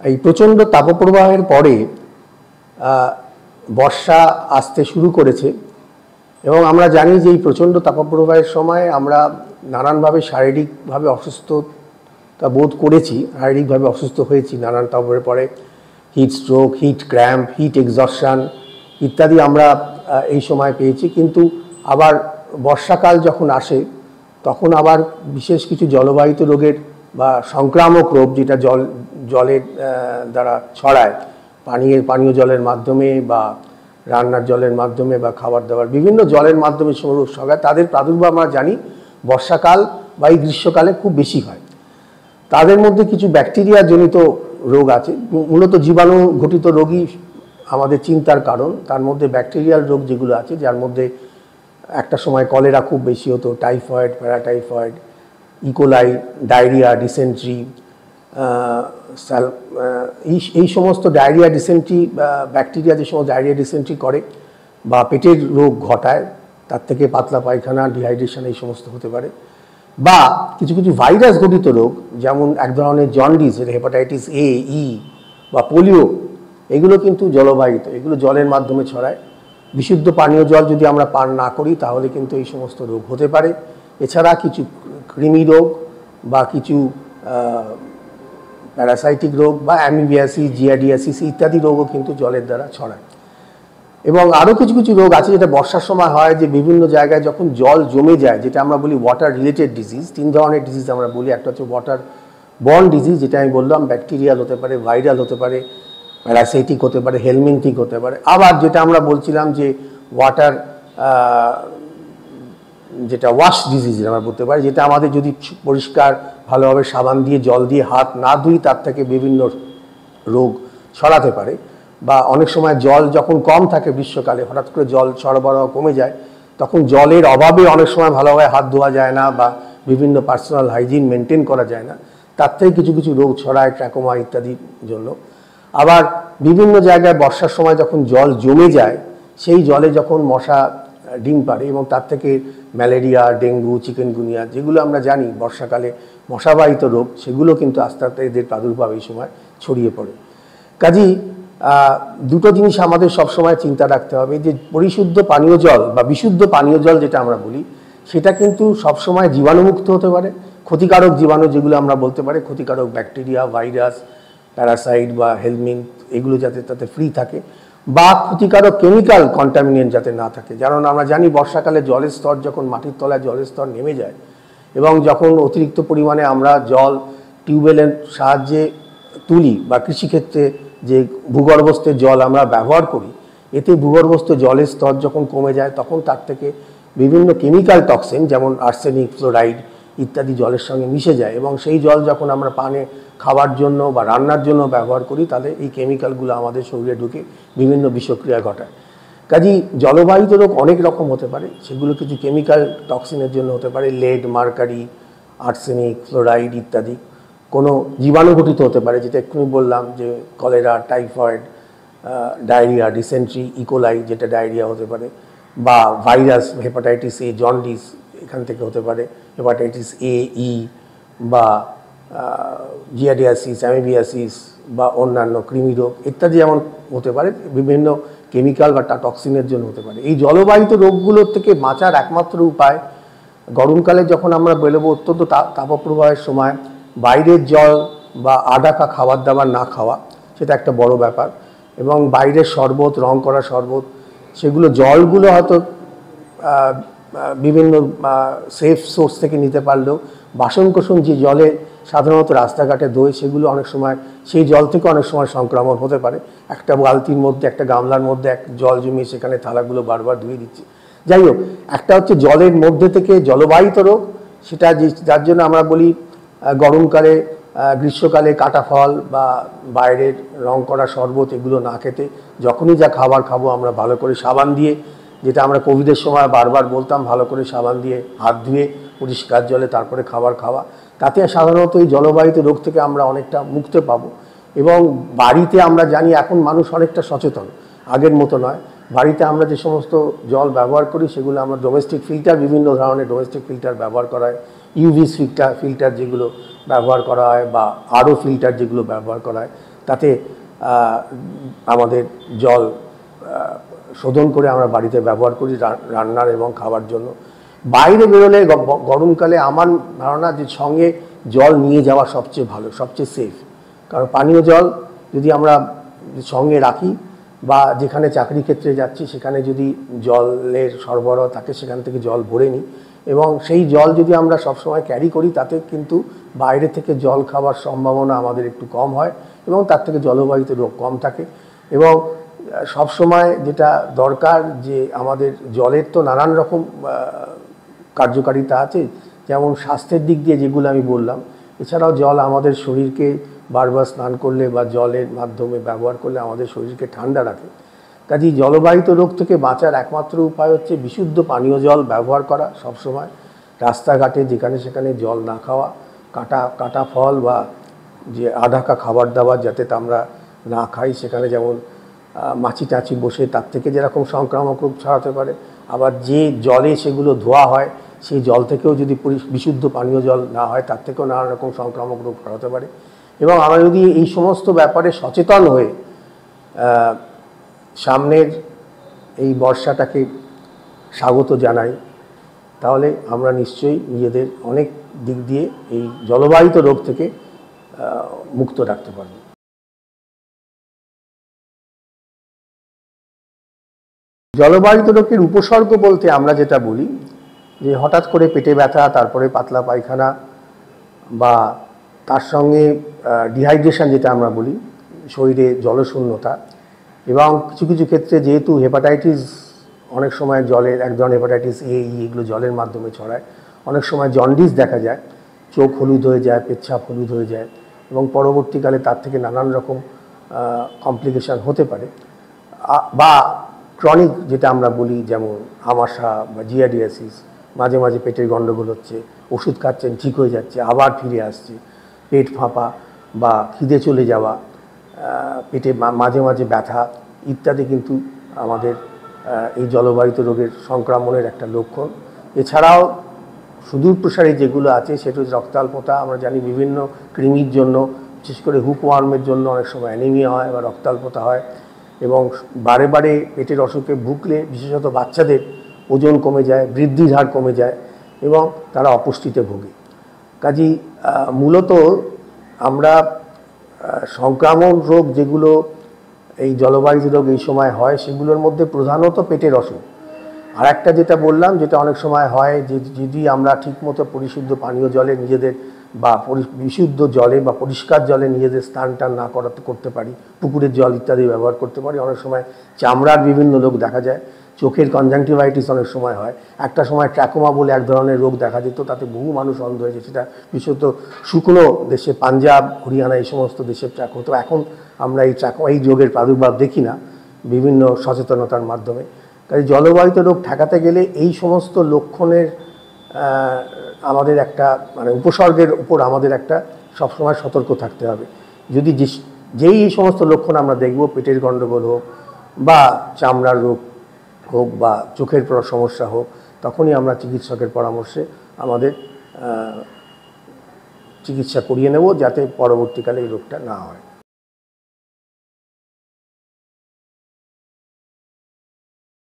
এই প্রচণ্ড তাপপ্রবাহের পরে বর্ষা আসতে শুরু করেছে এবং আমরা জানি যে এই প্রচণ্ড তাপপ্রবাহের সময় আমরা নানানভাবে শারীরিকভাবে অসুস্থতা বোধ করেছি, শারীরিকভাবে অসুস্থ হয়েছি নানান তাপের পরে। Heat stroke, heat cramp, heat exhaustion ইত্যাদি আমরা এই সময় পেয়েছি। কিন্তু আবার বর্ষাকাল যখন আসে তখন আবার বিশেষ কিছু জলবাহিত রোগের বা সংক্রামক রোগ, যেটা জলের দ্বারা ছড়ায়, পানীয় জলের মাধ্যমে বা রান্নার জলের মাধ্যমে বা খাবার দাবার বিভিন্ন জলের মাধ্যমে রোগ ছড়ায়, তাদের প্রাদুর্ভাব আমরা জানি বর্ষাকাল বা এই গ্রীষ্মকালে খুব বেশি হয়। তাদের মধ্যে কিছু ব্যাকটেরিয়া জনিত রোগ আছে, মূলত জীবাণু ঘটিত রোগই আমাদের চিন্তার কারণ। তার মধ্যে ব্যাকটেরিয়াল রোগ যেগুলো আছে, যার মধ্যে একটা সময় কলেরা খুব বেশি হতো, typhoid, paratyphoid, E. coli, diarrhoea, dysentery, এই সমস্ত ডায়রিয়া ডিসেন্ট্রি ব্যাকটেরিয়া যে সমস্ত ডায়রিয়া ডিসেন্ট্রি করে বা পেটের রোগ ঘটায়, তার থেকে পাতলা পায়খানা, ডিহাইড্রেশন এই সমস্ত হতে পারে। বা কিছু কিছু ভাইরাস ঘটিত রোগ, যেমন এক ধরনের জন্ডিস, হেপাটাইটিস এ, ই বা পোলিও, এগুলো কিন্তু জলবাহিত, এগুলো জলের মাধ্যমে ছড়ায়। বিশুদ্ধ পানীয় জল যদি আমরা পান না করি তাহলে কিন্তু এই সমস্ত রোগ হতে পারে। এছাড়া কিছু কৃমি রোগ বা কিছু প্যারাসাইটিক রোগ বা অ্যামিবিয়াসিস, জিয়ার্ডিয়াসিস ইত্যাদি রোগও কিন্তু জলের দ্বারা ছড়ায়। এবং আরও কিছু কিছু রোগ আছে যেটা বর্ষার সময় হয়, যে বিভিন্ন জায়গায় যখন জল জমে যায়, যেটা আমরা বলি ওয়াটার রিলেটেড ডিজিজ। 3 ধরনের ডিজিজ আমরা বলি। একটা হচ্ছে ওয়াটার বর্ন ডিজিজ, যেটা আমি বললাম ব্যাকটেরিয়াল হতে পারে, ভাইরাল হতে পারে, প্যারাসাইটিক হতে পারে, হেলমিনথিক হতে পারে। আবার যেটা আমরা বলছিলাম যে ওয়াটার যেটা ওয়াশ ডিজিজ আমরা বলতে পারি, যেটা আমাদের যদি পরিষ্কার ভালোভাবে সাবান দিয়ে জল দিয়ে হাত না ধুই তার থেকে বিভিন্ন রোগ ছড়াতে পারে। বা অনেক সময় জল যখন কম থাকে গ্রীষ্মকালে, হঠাৎ করে জল সরবরাহ কমে যায়, তখন জলের অভাবে অনেক সময় ভালোভাবে হাত ধোয়া যায় না বা বিভিন্ন পার্সোনাল হাইজিন মেনটেন করা যায় না, তার থেকে কিছু কিছু রোগ ছড়ায়, ট্র্যাকোমা ইত্যাদির জন্য। আবার বিভিন্ন জায়গায় বর্ষার সময় যখন জল জমে যায়, সেই জলে যখন মশা ডিম পাড়ে এবং তার থেকে ম্যালেরিয়া, ডেঙ্গু, চিকেনগুনিয়া, যেগুলো আমরা জানি বর্ষাকালে মশাবাহিত রোগ, সেগুলো কিন্তু আস্তে আস্তে এদের প্রাদুর্ভাব এই সময় ছড়িয়ে পড়ে। কাজেই দুটো জিনিস আমাদের সবসময় চিন্তা রাখতে হবে, যে পরিশুদ্ধ পানীয় জল বা বিশুদ্ধ পানীয় জল যেটা আমরা বলি, সেটা কিন্তু সবসময় জীবাণুমুক্ত হতে পারে। ক্ষতিকারক জীবাণু যেগুলো আমরা বলতে পারি, ক্ষতিকারক ব্যাকটেরিয়া, ভাইরাস, প্যারাসাইট বা হেলমিন, এগুলো যাতে তাতে ফ্রি থাকে, বা ক্ষতিকারক কেমিক্যাল কন্টামিনেন্ট যাতে না থাকে। কারণ আমরা জানি বর্ষাকালে জলের স্তর যখন মাটির তলায় জলের স্তর নেমে যায় এবং যখন অতিরিক্ত পরিমাণে আমরা জল টিউবওয়েলের সাহায্যে তুলি বা কৃষিক্ষেত্রে যে ভূগর্ভস্থ জল আমরা ব্যবহার করি, এতে ভূগর্ভস্থ জলের স্তর যখন কমে যায় তখন তার থেকে বিভিন্ন কেমিক্যাল টক্সিন যেমন আর্সেনিক, ফ্লোরাইড ইত্যাদি জলের সঙ্গে মিশে যায় এবং সেই জল যখন আমরা পানে খাওয়ার জন্য বা রান্নার জন্য ব্যবহার করি, তাহলে এই কেমিক্যালগুলো আমাদের শরীরে ঢুকে বিভিন্ন বিষক্রিয়া ঘটায়। কাজেই জলবাহিত রোগ অনেক রকম হতে পারে, সেগুলো কিছু কেমিক্যাল টক্সিনের জন্য হতে পারে, লেড, মার্কারি, আর্সেনিক, ফ্লোরাইড ইত্যাদি। কোনো জীবাণু ঘটিত হতে পারে, যেটা এক্ষুনি বললাম যে cholera, typhoid, diarrhoea, dysentery, E. coli যেটা ডায়রিয়া হতে পারে, বা ভাইরাস, হেপাটাইটিস এ, জন্ডিস এখান থেকে হতে পারে, হেপাটাইটিস এ, ই বা জিয়ার্ডিয়াসিস, অ্যামিবিয়াসিস বা অন্যান্য কৃমি রোগ ইত্যাদি যেমন হতে পারে, বিভিন্ন কেমিক্যাল বা টক্সিনের জন্য হতে পারে। এই জলবাহিত রোগগুলোর থেকে বাঁচার একমাত্র উপায়, গরমকালে যখন আমরা বেরোবো অত্যন্ত তাপপ্রবাহের সময় বাইরের জল বা আঢাকা খাবার দাবার না খাওয়া, সেটা একটা বড় ব্যাপার। এবং বাইরের শরবত, রং করা শরবত, সেগুলো জলগুলো হয়তো বিভিন্ন সেফ সোর্স থেকে নিতে পারলেও বাসনকোসন যে জলে সাধারণত রাস্তাঘাটে দোয়, সেগুলো অনেক সময় সেই জল থেকে অনেক সময় সংক্রমণ হতে পারে। একটা বালতির মধ্যে, একটা গামলার মধ্যে জল জমিয়ে সেখানে থালাগুলো বারবার ধুয়ে দিচ্ছে। যাই হোক, একটা হচ্ছে জলের মধ্যে থেকে জলবাহিত রোগ, সেটা যার জন্য আমরা বলি গরমকালে, গ্রীষ্মকালে কাটা ফল বা বাইরের রং করা শরবত এগুলো না খেতে, যখনই যা খাবার খাবো আমরা ভালো করে সাবান দিয়ে, যেটা আমরা কোভিডের সময় বারবার বলতাম, ভালো করে সাবান দিয়ে হাত ধুয়ে পরিষ্কার জলে তারপরে খাবার খাওয়া, তাতে সাধারণত এই জলবাহিত রোগ থেকে আমরা অনেকটা মুক্তি পাবো। এবং বাড়িতে আমরা জানি এখন মানুষ অনেকটা সচেতন, আগের মতো নয়। বাড়িতে আমরা যে সমস্ত জল ব্যবহার করি সেগুলো আমরা ডোমেস্টিক ফিল্টার, বিভিন্ন ধরনের ডোমেস্টিক ফিল্টার ব্যবহার করা হয়, ইউভি ফিল্টার যেগুলো ব্যবহার করা হয় বা আরও ফিল্টার যেগুলো ব্যবহার করা হয়, তাতে আমাদের জল শোধন করে আমরা বাড়িতে ব্যবহার করি রান্নার এবং খাবার জন্য। বাইরে বেরোলে গরমকালে আমার ধারণা যে সঙ্গে জল নিয়ে যাওয়া সবচেয়ে ভালো, সবচেয়ে সেফ। কারণ পানীয় জল যদি আমরা সঙ্গে রাখি বা যেখানে চাকরি ক্ষেত্রে যাচ্ছি সেখানে যদি জলের সরবরাহ থাকে সেখান থেকে জল ভরে নিই এবং সেই জল যদি আমরা সবসময় ক্যারি করি, তাতে কিন্তু বাইরে থেকে জল খাওয়ার সম্ভাবনা আমাদের একটু কম হয় এবং তার থেকে জলবাহিত রোগ কম থাকে। এবং সবসময় যেটা দরকার যে আমাদের জলের তো নানান রকম কার্যকারিতা আছে, যেমন স্বাস্থ্যের দিক দিয়ে যেগুলো আমি বললাম, এছাড়াও জল আমাদের শরীরকে বারবার স্নান করলে বা জলের মাধ্যমে ব্যবহার করলে আমাদের শরীরকে ঠান্ডা রাখে। কাজেই জলবাহিত রোগ থেকে বাঁচার একমাত্র উপায় হচ্ছে বিশুদ্ধ পানীয় জল ব্যবহার করা সবসময়। রাস্তাঘাটে যেখানে সেখানে জল না খাওয়া, কাটা ফল বা যে আঢাকা খাবার দাবার যাতে আমরা না খাই, সেখানে যেমন মাছি টাছি বসে তার থেকে যেরকম সংক্রামক রোগ ছড়াতে পারে, আবার যে জলে সেগুলো ধোয়া হয় সেই জল থেকেও যদি বিশুদ্ধ পানীয় জল না হয় তার থেকেও নানা রকম সংক্রামক রোগ ছড়াতে পারে। এবং আমরা যদি এই সমস্ত ব্যাপারে সচেতন হয়ে সামনের এই বর্ষাটাকে স্বাগত জানাই, তাহলে আমরা নিশ্চয়ই নিজেদের অনেক দিক দিয়ে এই জলবাহিত রোগ থেকে মুক্ত রাখতে পারব। জলবাহিত রোগের উপসর্গ বলতে আমরা যেটা বলি যে হঠাৎ করে পেটে ব্যথা, তারপরে পাতলা পায়খানা বা তার সঙ্গে ডিহাইড্রেশন যেটা আমরা বলি, শরীরে জলশূন্যতা, এবং কিছু কিছু ক্ষেত্রে যেহেতু হেপাটাইটিস অনেক সময় জলের এক ধরনের হেপাটাইটিস এগুলো জলের মাধ্যমে ছড়ায়, অনেক সময় জন্ডিস দেখা যায়, চোখ হলুদ হয়ে যায়, পেচ্ছাপ হলুদ হয়ে যায় এবং পরবর্তীকালে তার থেকে নানান রকম কমপ্লিকেশান হতে পারে। বা ক্রনিক যেটা আমরা বলি যেমন আমাশা বা জিয়াডিয়াসিস, মাঝে মাঝে পেটের গণ্ডগোল হচ্ছে, ওষুধ খাচ্ছেন ঠিক হয়ে যাচ্ছে, আবার ফিরে আসছে, পেট ফাঁপা বা খিদে চলে যাওয়া, পেটে মাঝে মাঝে ব্যথা ইত্যাদি কিন্তু আমাদের এই জলবাহিত রোগের সংক্রমণের একটা লক্ষণ। এছাড়াও সুদূর প্রসারী যেগুলো আছে সেটা হচ্ছে রক্তাল্পতা। আমরা জানি বিভিন্ন কৃমির জন্য, বিশেষ করে হুকওয়ার্মের জন্য অনেক সময় অ্যানিমিয়া হয় বা রক্তাল্পতা হয় এবং বারে বারে পেটের অসুখে ভুগলে বিশেষত বাচ্চাদের ওজন কমে যায়, বৃদ্ধির হার কমে যায় এবং তারা অপুষ্টিতে ভোগে। কাজেই মূলত আমরা সংক্রামক রোগ যেগুলো এই জলবাহিত রোগ এই সময় হয় সেগুলোর মধ্যে প্রধানত পেটের অসুখ। আর একটা যেটা বললাম, যেটা অনেক সময় হয় যে যদি আমরা ঠিকমতো পরিশুদ্ধ পানীয় জলে নিজেদের বা বিশুদ্ধ জলে বা পরিষ্কার জলে নিজেদের স্নান টান না করতে পারি, পুকুরের জল ইত্যাদি ব্যবহার করতে পারি, অনেক সময় চামড়ার বিভিন্ন রোগ দেখা যায়, চোখের কনজাংটিভাইটিস অনেক সময় হয়। একটা সময় ট্র্যাকোমা বলে এক ধরনের রোগ দেখা যেত, তাতে বহু মানুষ অন্ধ হয়েছে, সেটা বিশেষত শুকনো দেশে পাঞ্জাব, হরিয়ানা এই সমস্ত দেশে ট্র্যাক হতো। এখন আমরা এই রোগের প্রাদুর্ভাব দেখি না বিভিন্ন সচেতনতার মাধ্যমে। কাজে জলবাহিত রোগ ঠেকাতে গেলে এই সমস্ত লক্ষণের আমাদের একটা উপসর্গের উপর আমাদের একটা সবসময় সতর্ক থাকতে হবে। যদি যেই এই সমস্ত লক্ষণ আমরা দেখব, পেটের গণ্ডগোল হোক বা চামড়ার রোগ হোক বা চোখের সমস্যা হোক, তখনই আমরা চিকিৎসকের পরামর্শে আমাদের চিকিৎসা করিয়ে নেব, যাতে পরবর্তীকালে এই রোগটা না হয়।